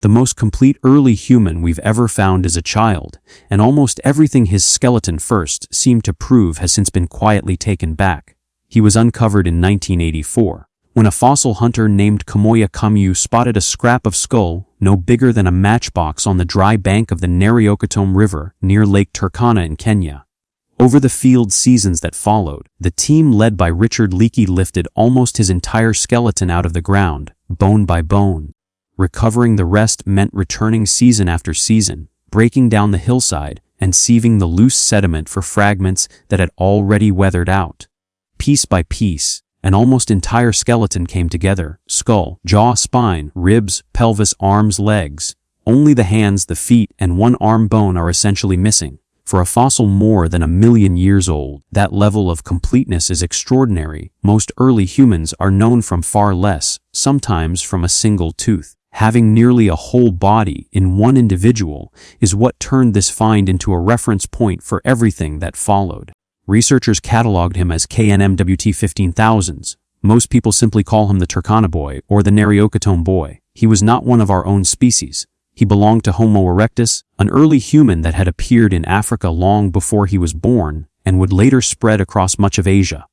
The most complete early human we've ever found is a child, and almost everything his skeleton first seemed to prove has since been quietly taken back. He was uncovered in 1984, when a fossil hunter named Kamoya Kamyu spotted a scrap of skull no bigger than a matchbox on the dry bank of the Nariokotome River near Lake Turkana in Kenya. Over the field seasons that followed, the team led by Richard Leakey lifted almost his entire skeleton out of the ground, bone by bone. Recovering the rest meant returning season after season, breaking down the hillside, and sieving the loose sediment for fragments that had already weathered out. Piece by piece, an almost entire skeleton came together: skull, jaw, spine, ribs, pelvis, arms, legs. Only the hands, the feet, and one arm bone are essentially missing. For a fossil more than 1 million years old, that level of completeness is extraordinary. Most early humans are known from far less, sometimes from a single tooth. Having nearly a whole body in one individual is what turned this find into a reference point for everything that followed. Researchers cataloged him as KNM-WT 15,000s. Most people simply call him the Turkana Boy or the Nariokotome Boy. He was not one of our own species. He belonged to Homo erectus, an early human that had appeared in Africa long before he was born and would later spread across much of Asia.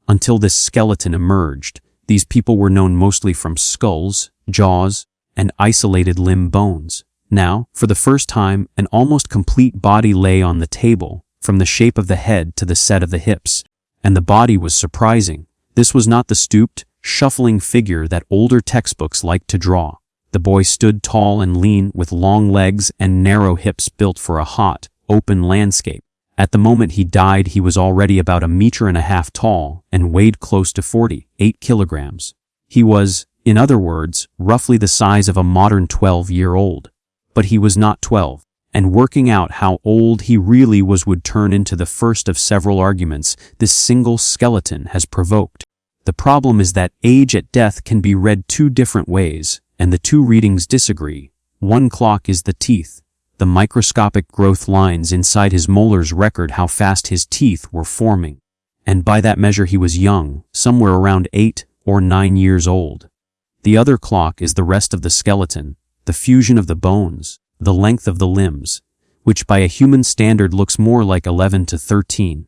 Until this skeleton emerged, these people were known mostly from skulls, jaws, and isolated limb bones. Now, for the first time, an almost complete body lay on the table, from the shape of the head to the set of the hips. And the body was surprising. This was not the stooped, shuffling figure that older textbooks liked to draw. The boy stood tall and lean, with long legs and narrow hips built for a hot, open landscape. At the moment he died, he was already about 1.5 meters tall and weighed close to 48 kilograms. He was, in other words, roughly the size of a modern 12-year-old. But he was not 12, and working out how old he really was would turn into the first of several arguments this single skeleton has provoked. The problem is that age at death can be read 2 different ways, and the 2 readings disagree. One clock is the teeth. The microscopic growth lines inside his molars record how fast his teeth were forming. And by that measure he was young, somewhere around 8 or 9 years old. The other clock is the rest of the skeleton, the fusion of the bones, the length of the limbs, which by a human standard looks more like 11 to 13.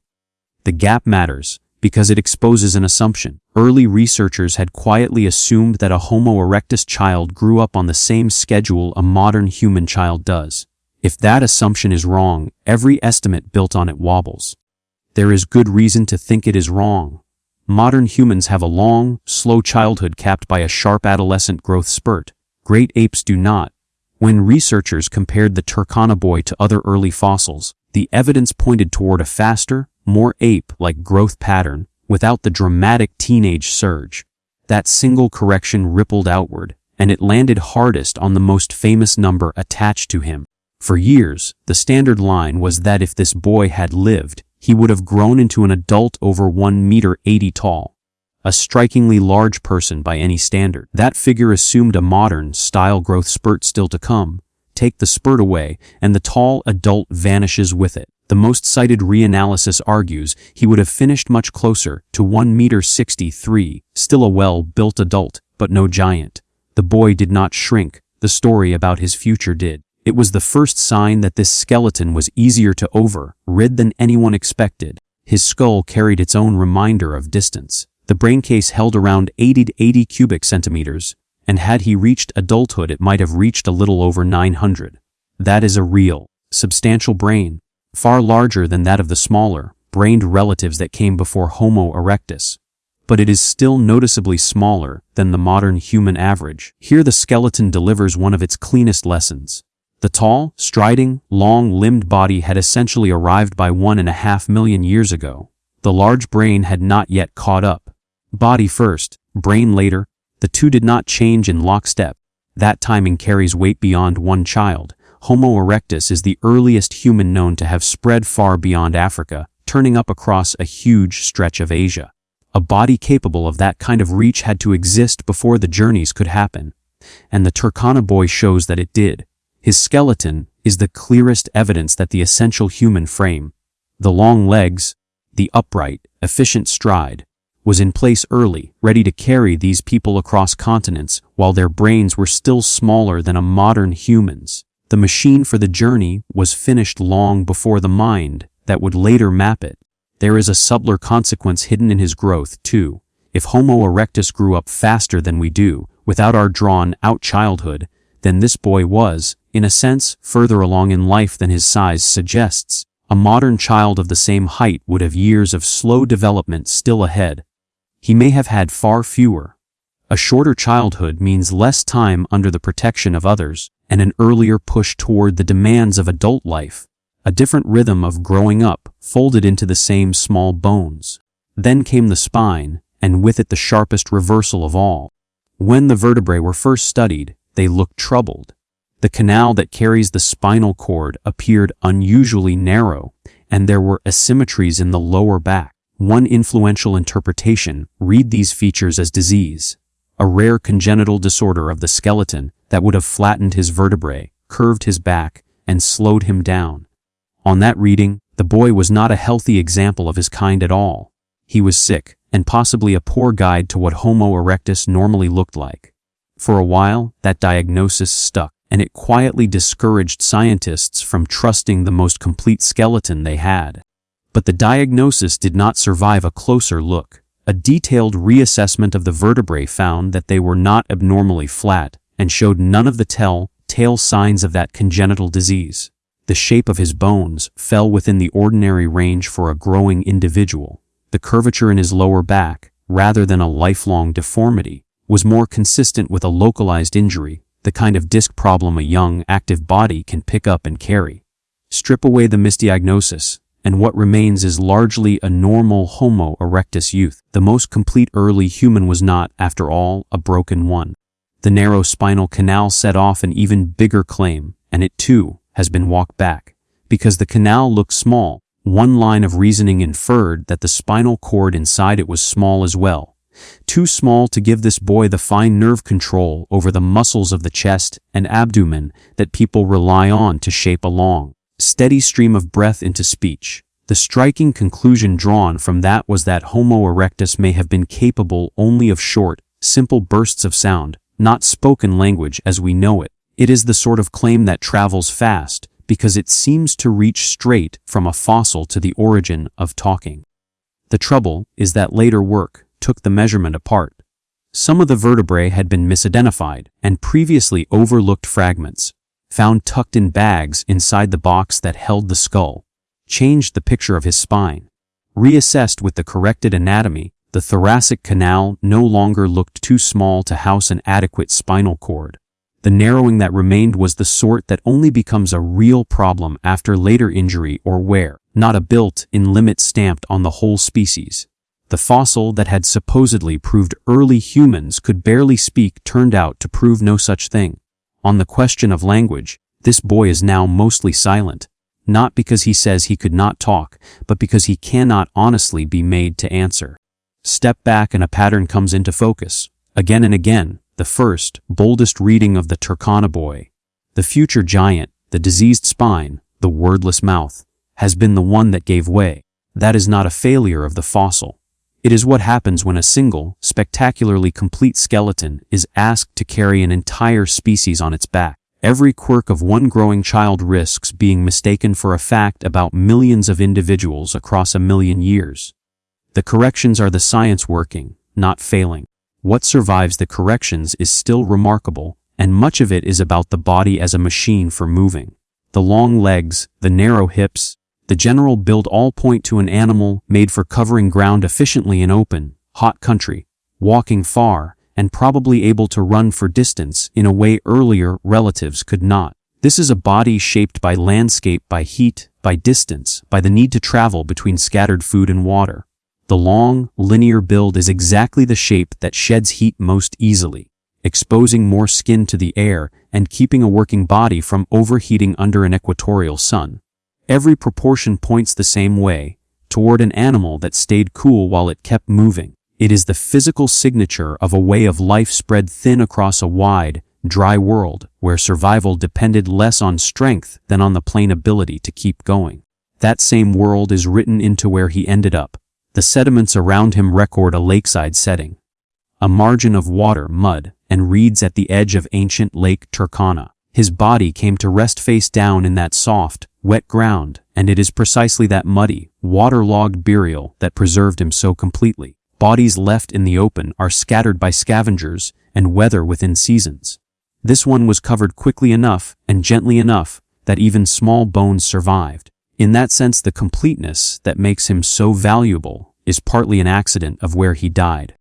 The gap matters, because it exposes an assumption. Early researchers had quietly assumed that a Homo erectus child grew up on the same schedule a modern human child does. If that assumption is wrong, every estimate built on it wobbles. There is good reason to think it is wrong. Modern humans have a long, slow childhood capped by a sharp adolescent growth spurt. Great apes do not. When researchers compared the Turkana Boy to other early fossils, the evidence pointed toward a faster, more ape-like growth pattern without the dramatic teenage surge. That single correction rippled outward, and it landed hardest on the most famous number attached to him. For years, the standard line was that if this boy had lived, he would have grown into an adult over 1.80 meters tall. A strikingly large person by any standard. That figure assumed a modern-style growth spurt still to come. Take the spurt away, and the tall adult vanishes with it. The most cited reanalysis argues he would have finished much closer to 1.63 meters, still a well-built adult, but no giant. The boy did not shrink, the story about his future did. It was the first sign that this skeleton was easier to rid than anyone expected. His skull carried its own reminder of distance. The brain case held around 80 to 80 cubic centimeters, and had he reached adulthood it might have reached a little over 900. That is a real, substantial brain, far larger than that of the smaller, brained relatives that came before Homo erectus. But it is still noticeably smaller than the modern human average. Here the skeleton delivers one of its cleanest lessons. The tall, striding, long-limbed body had essentially arrived by 1.5 million years ago. The large brain had not yet caught up. Body first, brain later, the two did not change in lockstep. That timing carries weight beyond one child. Homo erectus is the earliest human known to have spread far beyond Africa, turning up across a huge stretch of Asia. A body capable of that kind of reach had to exist before the journeys could happen. And the Turkana Boy shows that it did. His skeleton is the clearest evidence that the essential human frame, the long legs, the upright, efficient stride, was in place early, ready to carry these people across continents while their brains were still smaller than a modern human's. The machine for the journey was finished long before the mind that would later map it. There is a subtler consequence hidden in his growth, too. If Homo erectus grew up faster than we do, without our drawn-out childhood, then this boy was, in a sense, further along in life than his size suggests. A modern child of the same height would have years of slow development still ahead. He may have had far fewer. A shorter childhood means less time under the protection of others, and an earlier push toward the demands of adult life. A different rhythm of growing up, folded into the same small bones. Then came the spine, and with it the sharpest reversal of all. When the vertebrae were first studied, they looked troubled. The canal that carries the spinal cord appeared unusually narrow, and there were asymmetries in the lower back. One influential interpretation read these features as disease, a rare congenital disorder of the skeleton that would have flattened his vertebrae, curved his back, and slowed him down. On that reading, the boy was not a healthy example of his kind at all. He was sick, and possibly a poor guide to what Homo erectus normally looked like. For a while, that diagnosis stuck, and it quietly discouraged scientists from trusting the most complete skeleton they had. But the diagnosis did not survive a closer look. A detailed reassessment of the vertebrae found that they were not abnormally flat and showed none of the telltale signs of that congenital disease. The shape of his bones fell within the ordinary range for a growing individual. The curvature in his lower back, rather than a lifelong deformity, was more consistent with a localized injury, the kind of disc problem a young, active body can pick up and carry. Strip away the misdiagnosis, and what remains is largely a normal Homo erectus youth. The most complete early human was not, after all, a broken one. The narrow spinal canal set off an even bigger claim, and it too has been walked back. Because the canal looked small, one line of reasoning inferred that the spinal cord inside it was small as well. Too small to give this boy the fine nerve control over the muscles of the chest and abdomen that people rely on to shape a long, steady stream of breath into speech. The striking conclusion drawn from that was that Homo erectus may have been capable only of short, simple bursts of sound, not spoken language as we know it. It is the sort of claim that travels fast, because it seems to reach straight from a fossil to the origin of talking. The trouble is that later work took the measurement apart. Some of the vertebrae had been misidentified, and previously overlooked fragments, found tucked in bags inside the box that held the skull, changed the picture of his spine. Reassessed with the corrected anatomy, the thoracic canal no longer looked too small to house an adequate spinal cord. The narrowing that remained was the sort that only becomes a real problem after later injury or wear, not a built-in limit stamped on the whole species. The fossil that had supposedly proved early humans could barely speak turned out to prove no such thing. On the question of language, this boy is now mostly silent, not because he says he could not talk, but because he cannot honestly be made to answer. Step back and a pattern comes into focus. Again and again, the first, boldest reading of the Turkana Boy, the future giant, the diseased spine, the wordless mouth, has been the one that gave way. That is not a failure of the fossil. It is what happens when a single, spectacularly complete skeleton is asked to carry an entire species on its back. Every quirk of one growing child risks being mistaken for a fact about millions of individuals across a million years. The corrections are the science working, not failing. What survives the corrections is still remarkable, and much of it is about the body as a machine for moving. The long legs, the narrow hips, the general build all point to an animal made for covering ground efficiently in open, hot country, walking far, and probably able to run for distance in a way earlier relatives could not. This is a body shaped by landscape, by heat, by distance, by the need to travel between scattered food and water. The long, linear build is exactly the shape that sheds heat most easily, exposing more skin to the air and keeping a working body from overheating under an equatorial sun. Every proportion points the same way, toward an animal that stayed cool while it kept moving. It is the physical signature of a way of life spread thin across a wide, dry world where survival depended less on strength than on the plain ability to keep going. That same world is written into where he ended up, The sediments around him record a lakeside setting. A margin of water, mud, and reeds at the edge of ancient Lake Turkana. His body came to rest face down in that soft, wet ground, and it is precisely that muddy, waterlogged burial that preserved him so completely. Bodies left in the open are scattered by scavengers and weather within seasons. This one was covered quickly enough and gently enough that even small bones survived. In that sense, the completeness that makes him so valuable is partly an accident of where he died.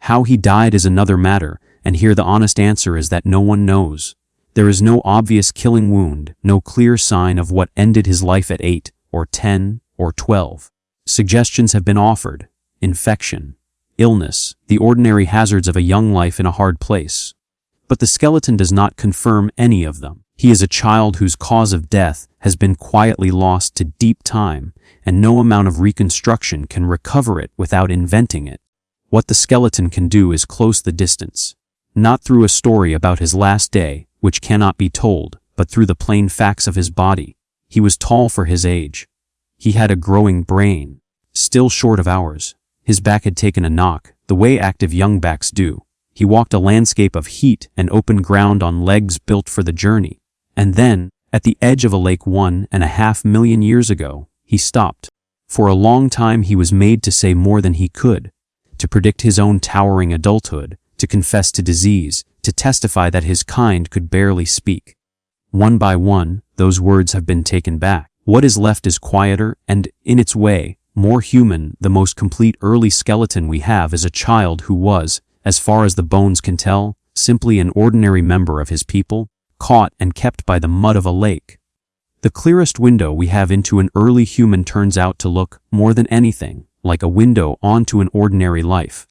How he died is another matter, and here the honest answer is that no one knows. There is no obvious killing wound, no clear sign of what ended his life at 8 or 10 or 12. Suggestions have been offered: infection, illness, the ordinary hazards of a young life in a hard place. But the skeleton does not confirm any of them. He is a child whose cause of death has been quietly lost to deep time, and no amount of reconstruction can recover it without inventing it. What the skeleton can do is close the distance, not through a story about his last day, which cannot be told, but through the plain facts of his body. He was tall for his age. He had a growing brain, still short of ours. His back had taken a knock, the way active young backs do. He walked a landscape of heat and open ground on legs built for the journey. And then, at the edge of a lake 1.5 million years ago, he stopped. For a long time he was made to say more than he could, to predict his own towering adulthood, to confess to disease, to testify that his kind could barely speak. One by one, those words have been taken back. What is left is quieter and, in its way, more human. The most complete early skeleton we have is a child who was, as far as the bones can tell, simply an ordinary member of his people, caught and kept by the mud of a lake. The clearest window we have into an early human turns out to look, more than anything, like a window onto an ordinary life.